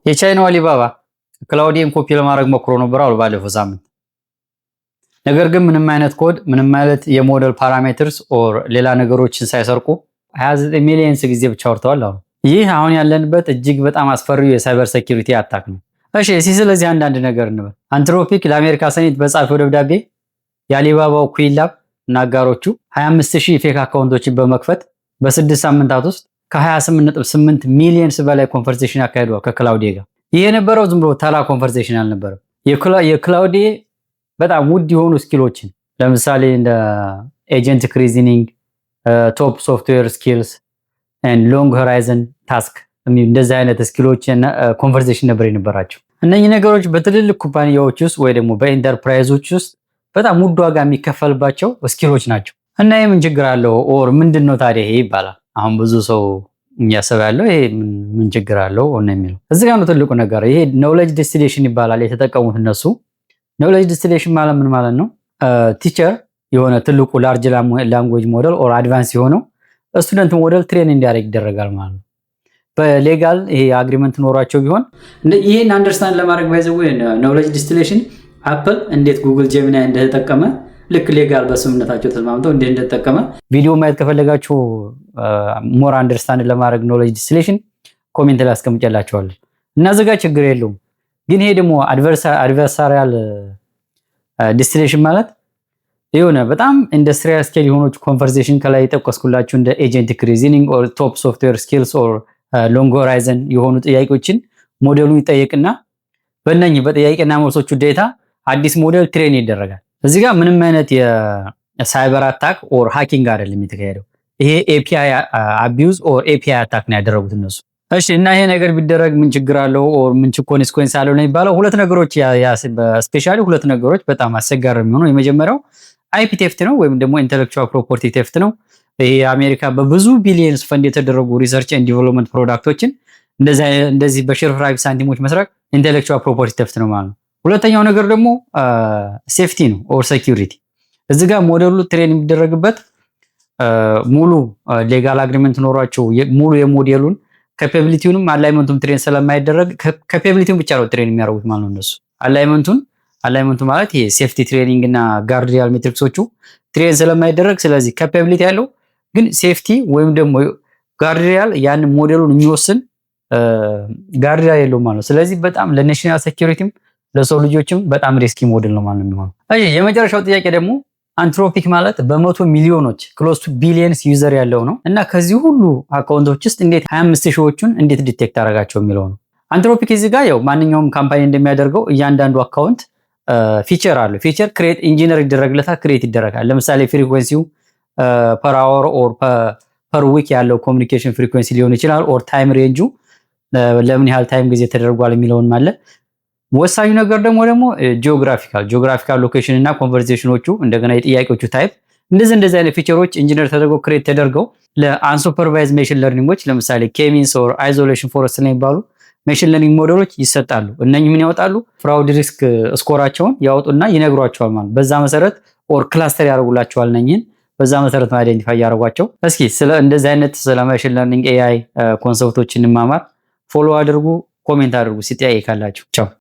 የቻይናው አሊባባ ክላውዲን ኮፒ ለማድረግ ሞክሮ ነበር አሉ ባለፈው ሳምንት። ነገር ግን ምንም አይነት ኮድ ምንም አይነት የሞዴል ፓራሜትርስ ኦር ሌላ ነገሮችን ሳይሰርቁ 29 ሚሊዮን ጊዜ ብቻ አውርተዋል አሉ። ይህ አሁን ያለንበት እጅግ በጣም አስፈሪው የሳይበር ሴኩሪቲ አታክ ነው። እሺ ስለዚህ አንዳንድ ነገር እንበል። አንትሮፒክ ለአሜሪካ ሴኔት በጻፈው ደብዳቤ የአሊባባው ኩዊላብ እና አጋሮቹ 25000 ፌክ አካውንቶችን በመክፈት በ6 ሳምንታት ውስጥ ከ28.8 ሚሊዮን በላይ ኮንቨርሴሽን አካሂደዋል ከክላውዲ ጋር። ይሄ የነበረው ዝም ብሎ ተራ ኮንቨርሴሽን አልነበረም። የክላውዲ በጣም ውድ የሆኑ ስኪሎችን ለምሳሌ እንደ ኤጀንት ሪዝኒንግ፣ ቶፕ ሶፍትዌር ስኪልስ ኤንድ ሎንግ ሆራይዘን ታስክ እንደዚህ አይነት ስኪሎች እና ኮንቨርሴሽን ነበር የነበራቸው። እነኚህ ነገሮች በትልልቅ ኩባንያዎች ውስጥ ወይ ደግሞ በኢንተርፕራይዞች ውስጥ በጣም ውድ ዋጋ የሚከፈልባቸው ስኪሎች ናቸው። እና ይሄ ምን ችግር አለው ኦር ምንድነው ታዲያ ይሄ ይባላል። አሁን ብዙ ሰው የሚያስብ ያለው ይሄ ምን ችግር አለው ነው የሚለው። እዚህ ጋር ነው ትልቁ ነገር። ይሄ ኖሌጅ ዲስቲሌሽን ይባላል የተጠቀሙት እነሱ። ኖሌጅ ዲስቲሌሽን ማለት ምን ማለት ነው? ቲቸር የሆነ ትልቁ ላርጅ ላንጉዌጅ ሞዴል ኦር አድቫንስ የሆነው ስቱደንት ሞዴል ትሬን እንዲያደርግ ይደረጋል ማለት ነው። በሌጋል ይሄ አግሪመንት ኖሯቸው ቢሆን ይሄን አንደርስታንድ ለማድረግ ባይዘው ኖሌጅ ዲስቲሌሽን አፕል እንዴት ጉግል ጄሚናይ እንደተጠቀመ ልክ ሌጋል በስምምነታቸው ተስማምተው እንዴት እንደተጠቀመ ቪዲዮ ማየት ከፈለጋችሁ ሞር አንደርስታንድ ለማድረግ ኖሌጅ ዲስቲሌሽን ኮሜንት ላይ አስቀምጬላችኋለሁ እና ዘጋ ችግር የለውም። ግን ይሄ ደግሞ አድቨርሳሪያል ዲስቲሌሽን ማለት የሆነ በጣም ኢንዱስትሪያል ስኬል የሆኑ ኮንቨርሴሽን ከላይ የጠቀስኩላችሁ እንደ ኤጀንቲክ ሪዝኒንግ ኦር ቶፕ ሶፍትዌር ስኪልስ ኦር ሎንግ ሆራይዘን የሆኑ ጥያቄዎችን ሞዴሉ ይጠየቅና በእነኚህ በጥያቄና መልሶቹ ዴታ አዲስ ሞዴል ትሬን ይደረጋል። እዚህ ጋር ምንም አይነት የሳይበር አታክ ኦር ሃኪንግ አይደለም የተካሄደው። ይሄ ኤፒአይ አቢዩዝ ኦር ኤፒአይ አታክ ነው ያደረጉት እነሱ። እሺ እና ይሄ ነገር ቢደረግ ምን ችግር አለው ኦር ምን ኮንሲኩዌንስ አለው ነው የሚባለው? ሁለት ነገሮች ስፔሻሊ ሁለት ነገሮች በጣም አስቸጋሪ የሚሆነው የመጀመሪያው አይፒ ቴፍት ነው ወይም ደግሞ ኢንተሌክቹዋል ፕሮፐርቲ ቴፍት ነው። ይሄ አሜሪካ በብዙ ቢሊየንስ ፈንድ የተደረጉ ሪሰርች ኤንድ ዲቨሎፕመንት ፕሮዳክቶችን እንደዚህ በሽርፍራፊ ሳንቲሞች መስረቅ ኢንተሌክቹዋል ፕሮፐርቲ ቴፍት ነው ማለት ነው። ሁለተኛው ነገር ደግሞ ሴፍቲ ነው ኦር ሴኩሪቲ። እዚህ ጋር ሞዴሉ ትሬን የሚደረግበት ሙሉ ሌጋል አግሪመንት ኖሯቸው ሙሉ የሞዴሉን ካፓቢሊቲውንም አላይመንቱም ትሬን ስለማይደረግ ካፓቢሊቲውን ብቻ ነው ትሬን የሚያደርጉት ማለት ነው እነሱ። አላይመንቱ ማለት ይሄ ሴፍቲ ትሬኒንግ እና ጋርዲያል ሜትሪክሶቹ ትሬን ስለማይደረግ ስለዚህ ካፓቢሊቲ ያለው ግን ሴፍቲ ወይም ደግሞ ጋርዲያል ያን ሞዴሉን የሚወስን ጋርዲያል የለው ማለት ነው። ስለዚህ በጣም ለኔሽናል ሴኩሪቲም ለሰው ልጆችም በጣም ሪስኪ ሞዴል ነው ማለት ነው የሚሆነው። እሺ የመጨረሻው ጥያቄ ደግሞ አንትሮፒክ ማለት በመቶ ሚሊዮኖች ክሎስ ቱ ቢሊየንስ ዩዘር ያለው ነው እና ከዚህ ሁሉ አካውንቶች ውስጥ እንዴት 25000ዎቹን እንዴት ዲቴክት አደረጋቸው የሚለው ነው። አንትሮፒክ እዚህ ጋር ያው ማንኛውም ካምፓኒ እንደሚያደርገው እያንዳንዱ አካውንት ፊቸር አለው። ፊቸር ክሬት ኢንጂነር ይደረግለታል፣ ክሬት ይደረጋል። ለምሳሌ ፍሪኩዌንሲው ፐር አወር ኦር ፐር ዊክ ያለው ኮሚኒኬሽን ፍሪኩዌንሲ ሊሆን ይችላል ኦር ታይም ሬንጁ ለምን ያህል ታይም ጊዜ ተደርጓል የሚለውን ማለት። ወሳኙ ነገር ደግሞ ጂኦግራፊካል ሎኬሽን እና ኮንቨርሴሽኖቹ እንደገና የጥያቄዎቹ ታይፕ እንደዚህ አይነት ፊቸሮች ኢንጂነር ተደርገው ክሬት ተደርገው ለአንሱፐርቫይዝ ሜሽን ለርኒንጎች ለምሳሌ ኬሚንስ ኦር አይዞሌሽን ፎረስት ላይ የሚባሉ ሜሽን ለርኒንግ ሞዴሎች ይሰጣሉ። እነኚህ ምን ያወጣሉ? ፍራውድ ሪስክ ስኮራቸውን ያወጡና ይነግሯቸዋል ማለት በዛ መሰረት ኦር ክላስተር ያደርጉላቸዋል። እነኚህን በዛ መሰረት አይደንቲፋይ ያደርጓቸው። እስኪ ስለ እንደዚህ አይነት ስለ ሜሽን ለርኒንግ ኤአይ ኮንሰፕቶችን እንማማር። ፎሎ አድርጉ፣ ኮሜንት አድርጉ ሲጠያይ ካላችሁ። ቻው።